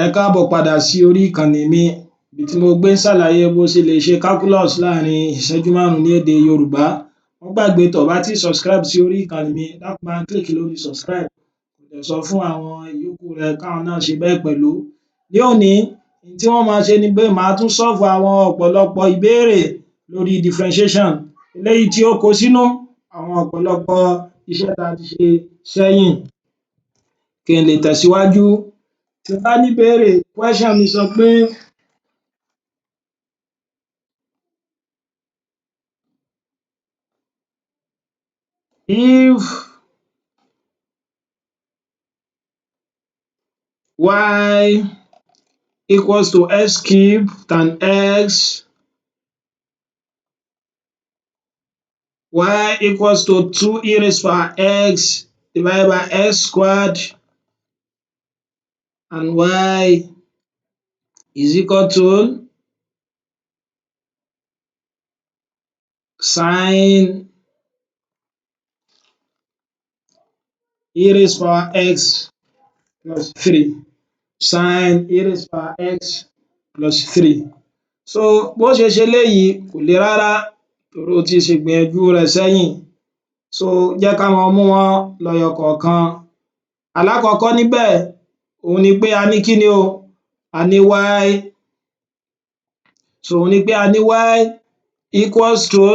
Ẹ káàbọ̀ padà sí orí ìkànnì mi ibi tí mo gbé ń ṣàlàyé bó ṣe lè ṣe calculus láàrin ìṣẹ́jú 5 ní èdè Yorùbá. Má gbàgbé tó bá ti subscribe sí orí ìkànnì mi dákun bá ń click lórí subscribe kó dẹ̀ sọ fún àwọn ìyókù rẹ káwọn náà ṣe bẹ́ẹ̀ pẹ̀lú. Ní òní ohun tí wọ́n máa ṣe ni pé màá tún solve àwọn ọ̀pọ̀lọpọ̀ ìbéèrè lórí differentiation eléyìí tí ó kó sínú àwọn ọ̀pọ̀lọpọ̀ iṣẹ́ tá a ti ṣe sẹ́yìn. Kí n lè tẹ̀síwájú, tí n bá ní ìbéèrè question mi sọ pé if y equals to x cube tan x, y equals to 2e raised power x divided by x squared, and y is equal to sin e raised power x plus 3, sin e raised power x plus 3. So bó ṣe ṣe eléyìí kò le rárá torí ó ti ṣègbìyànjú rẹ̀ sẹ́yìn. So jẹ́ ká máa mú wọn lẹ́yọ kọ̀ọ̀kan. Alákọ̀ọ́kọ́ níbẹ̀ òun ni pé a ní kí ni o, a ní y, so òun ni pé a ní y equals to,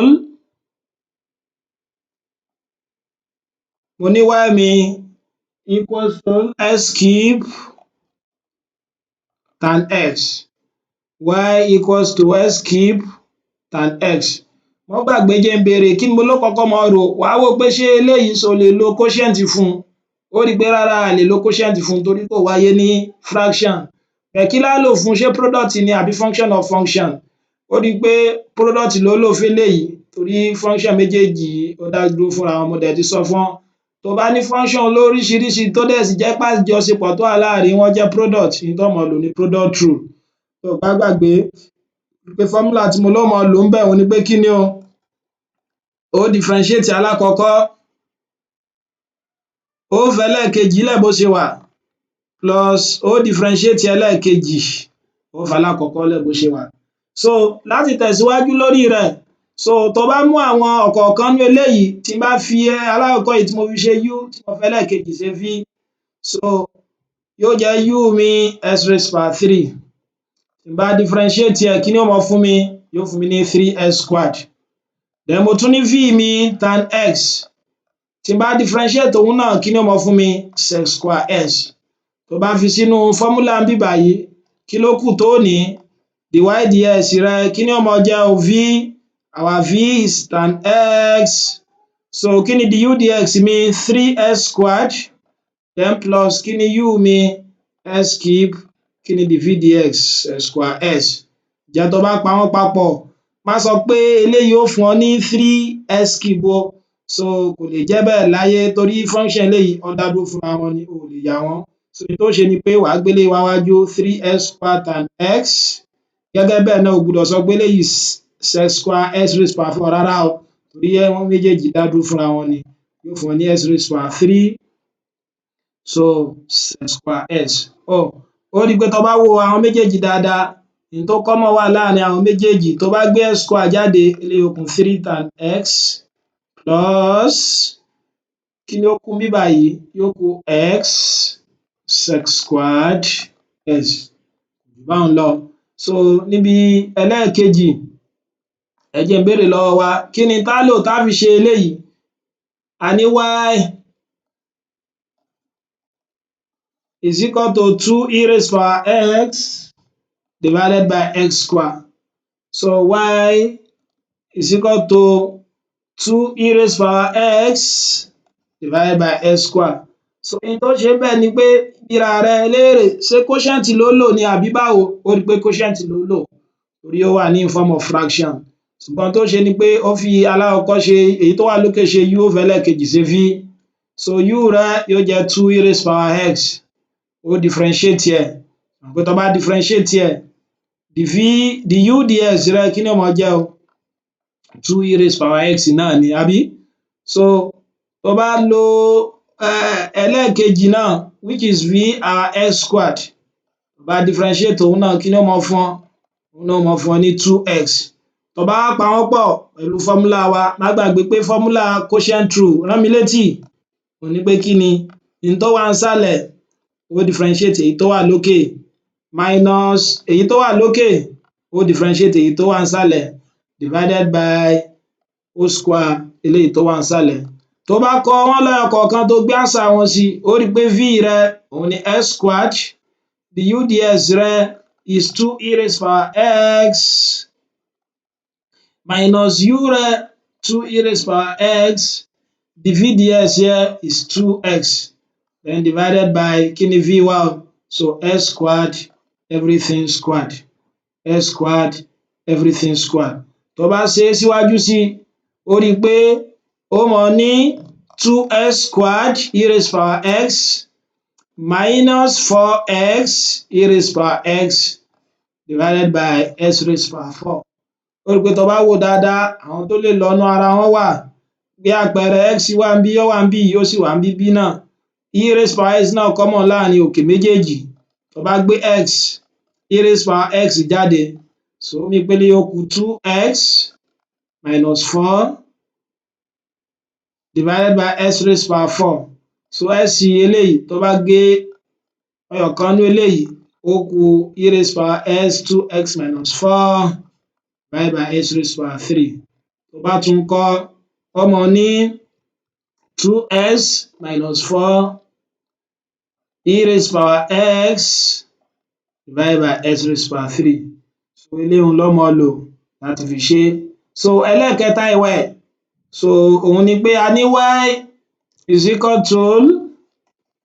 mo ní y mi equals to x cube tan x, y equals to x cube tan x. Má gbàgbé jẹ́ n béèrè kí ni mo ló kọ́kọ́ máa rò, wàá wò pé ṣé eléyìí ṣo lè lo quotient fún un, ó rí i pé rárá a lè lo quotient fún un torí kò wáyé ní fraction. Kí la lò fún un, ṣé product ni àbí function of function, ó rí i pé product ló lò fún eléyìí torí function méjèèjì ó dá dúró fúnra wọn, mo dẹ̀ ti sọ fún ọ tó bá ní function lóríṣiríṣi tó dẹ̀ sì jẹ́ pé àjọṣepọ̀ tó wà láàrin wọn jẹ́ product, ohun tó máa lò ní product rule. Tó o bá gbàgbé pé formula tí mo ló máa lò ńbẹ̀ òun ni pé kí ni o, ó differentiate alákọ̀ọ́kọ́, ó fẹlẹ́ẹ̀kejì lẹ̀ bó ṣe wà plus ó differentiate ẹlẹ́ẹ̀kejì, ó falákọ̀ọ́kọ́ lẹ̀ bó ṣe wà. So láti tẹ̀síwájú lórí rẹ̀, so tó bá mú àwọn ọ̀kọ̀ọ̀kan nínú eléyìí, tí n bá fi alákọ̀ọ́kọ́ yìí tí mo fi ṣe u tí mo fẹlẹ́ẹ̀kejì ṣe v, so yóò jẹ́ u mi x raised power 3, tí n bá differentiate ẹ̀ kí ni yóò máa fún mi, yóò fún mi ní 3x squared. Then mo tún ní v mi tan x, tí n bá differentiate òun náà kí ni yóò máa fún mi, sec square x. Tó bá fi sínú formula ńbí báyìí kí ló kù tó ní, dy dx rẹ kí ni yóò máa jẹ́ o, v, our v is tan x, so kí ni du dx mi 3x squared, then plus kí ni u mi x cube, kí ni dv dx square x. Ǹjẹ́ tó bá pa wọ́n papọ̀, má sọ pé eléyìí ó fún ọ ní 3x cube o, so kò lè jẹ́ bẹ́ẹ̀ láyé torí function eléyìí ó dá dúró fúnra wọn ni, o ò lè yà wọ́n. So ohun tó ṣe ni pé wàá gbé eléyìí wá wájú 3x squared tan x, gẹ́gẹ́ bẹ́ẹ̀ náà o gbọ́dọ̀ sọ pé eléyìí sec square x raised power 4 rárá o torí wọ́n méjèèjì dá dúró fúnra wọn ni, yóò fún ọ ní x raised power 3, so sec square x. Ó rí i pé tó bá wo àwọn méjèèjì dáadáa, ohun tó common wà láàrin àwọn méjèèjì, tó bá gbé x square jáde eléyìí ó kù 3 tan x plus kí ni ó kù níbí báyìí, yóò kù x sec squared x, kò jù báhun lọ. So níbi ẹlẹ́ẹ̀kejì ẹ jẹ́ n béèrè lọ́wọ́ wa, kí ni tá lò tá fi ṣe eléyìí, a ní y is equal to 2e raised power x divided by x square. So y is equal to 2e raised power x divided by x square. So ohun tó ṣe ńbẹ̀ ni pé bíra rẹ léèrè ṣé quotient ló lò ní àbí báwo, ó rí i pé quotient ló lò torí ó wà ní form of fraction, ṣùgbọ́n tó ṣe ni pé ó fi alákọ̀ọ́kọ́ ṣe èyí tó wà lókè ṣe u, ó fẹlẹ́ẹ̀kejì ṣe v, so u rẹ yóò jẹ́ 2e raised power x, ó differentiate ẹ̀, mọ̀ pé tó bá differentiate ẹ̀ du dx rẹ kí ni yóò máa jẹ́ o, 2e raised power x náà ni àbí. So tó bá lo ẹlẹ́ẹ̀kejì náà which is v our x squared tó bá differentiate òun náà kí ni ó máa fún ọ? Òun náà ó máa fún ọ ní 2x. Tó bá wá pa wọ́n pọ̀ pẹ̀lú fọ́múlà wa, má gbàgbé pé fọ́múlà quotient rule rán mi létí, òun ní pé kí ni? N tó wà nísàlẹ̀ ó differentiate èyí tó wà lókè minus èyí tó wà lókè ó differentiate èyí tó wà nísàlẹ̀ divided by whole square eléyìí tó wà nísàlẹ̀. Tó bá kọ wọ́n lẹ́yọ kọ̀ọ̀kan tó gbé answer wọn sí, ó rí pé v rẹ òun ni x squared, the u ds rẹ is 2e raised power x minus u rẹ 2e raised power x, the v ds here is 2x, then divided by kí ni v wá o? So x squared everything squared, x squared everything squared. Tó bá ṣe é síwájú sí, ó rí pé ó máa ní 2x squared e raised power x minus 4x e raised power x divided by x raised power 4. Ó rí pé tó bá wò dáadáa àwọn tó lè lọ́nú ara wọn wà, bí àpẹẹrẹ x wà níbí, ó wà níbí, ó sì wà níbí bí náà. E raised power x náà common láàrin òkè méjèèjì. Tó bá gbé x e raised power x jáde, so ó mean pé yóò kù 2x minus 4 divided by x raised power 4. So x eléyìí tó bá gé ọyọ̀kan nínú eléyìí, ó kù e raised power x 2x minus 4 divided by x raised power 3. Tó bá tún kọ, ó máa ní 2x minus 4 e raised power x divided by x raised power 3. So eléyìí ló máa lò láti fi ṣe. So ẹlẹ́ẹ̀kẹta ẹ̀wẹ̀, so òun ni pé a ní y is equal to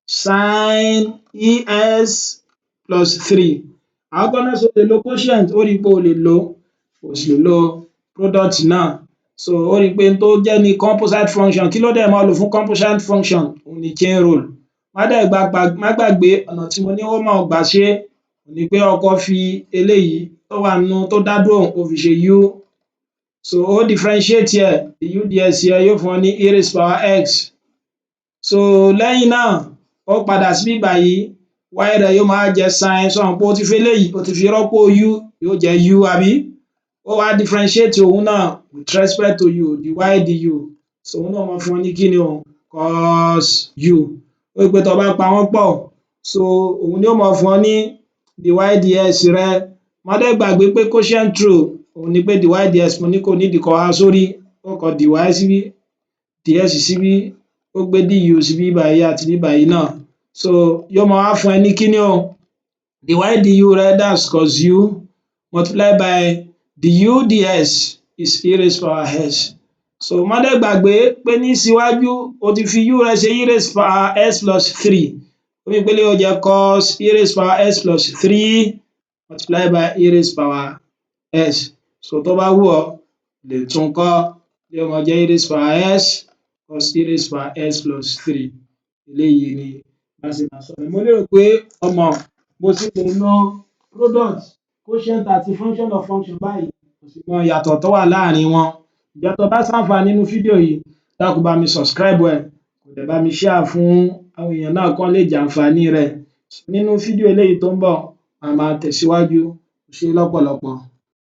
sin es plus 3. Àkọ́kọ́ náà so lè lo quotient, ó rí pé o lè lò, o sì lè lo product náà. So ó rí pé tó jẹ́ ní composite function, kí ló dẹ̀ máa lò fún composite function? Òun ni chain rule. Má gbàgbé ọ̀nà tí mo ní ó máa gbà ṣe, òun ni pé o kọ́kọ́ fi eléyìí tó wà nínú tó dá dúró ó fi ṣe u. So ó differentiate ẹ̀, the u ds here yóò fún ọ ní e raised power x. So lẹ́yìn náà ó padà síbí báyìí, y rẹ̀ yóò máa jẹ́ sin, sọ pé ó ti fi eléyìí ó ti fi rọ́pò u, yóò jẹ́ u àbí? Ó wá differentiate òun náà with respect to u, dy du. So òun náà máa fún ọ ní kí ni o? Cos u. Ó rí pé tó bá pa wọ́n pọ̀, so òun ni ó máa fún ọ ní dy ds rẹ. Má dẹ̀ gbàgbé pé quotient rule òun ni pé dy ds mo ní kò nídìí kó há sórí, ó kọ dy síbí, ds síbí, ó gbé du síbí báyìí àti bí báyìí náà. So yóò máa wá fún ẹ ní kí ni o? Dy du rẹ, that's cos u multiply by the u ds is e raised power x. So má dẹ̀ gbàgbé pé ní síwájú o ti fi u rẹ ṣe e raised power x plus 3. Ó mean pé yóò jẹ́ cos e raised power x plus 3 multiply by e raised power x. So tó bá wù ọ́ lè tún kọ, yóò máa jẹ́ e raised power x cos e raised power x plus 3. Eléyìí ni bá ṣe máa sọ. Mo lérò pé ọmọ bó ṣe lè lo product, quotient àti function of function báyìí, kò sì mọ ìyàtọ̀ tó wà láàrin wọn. Ǹjẹ́ tó bá ṣàǹfààní nínú fídíò yìí, dákun bá mi subscribe ẹ̀, kò dẹ̀ bá mi share fún àwọn èèyàn náà kán lè jàǹfààní rẹ̀. Nínú fídíò eléyìí tó ń bọ̀, a máa tẹ̀síwájú. Ẹ ṣé lọ́pọ̀lọpọ̀.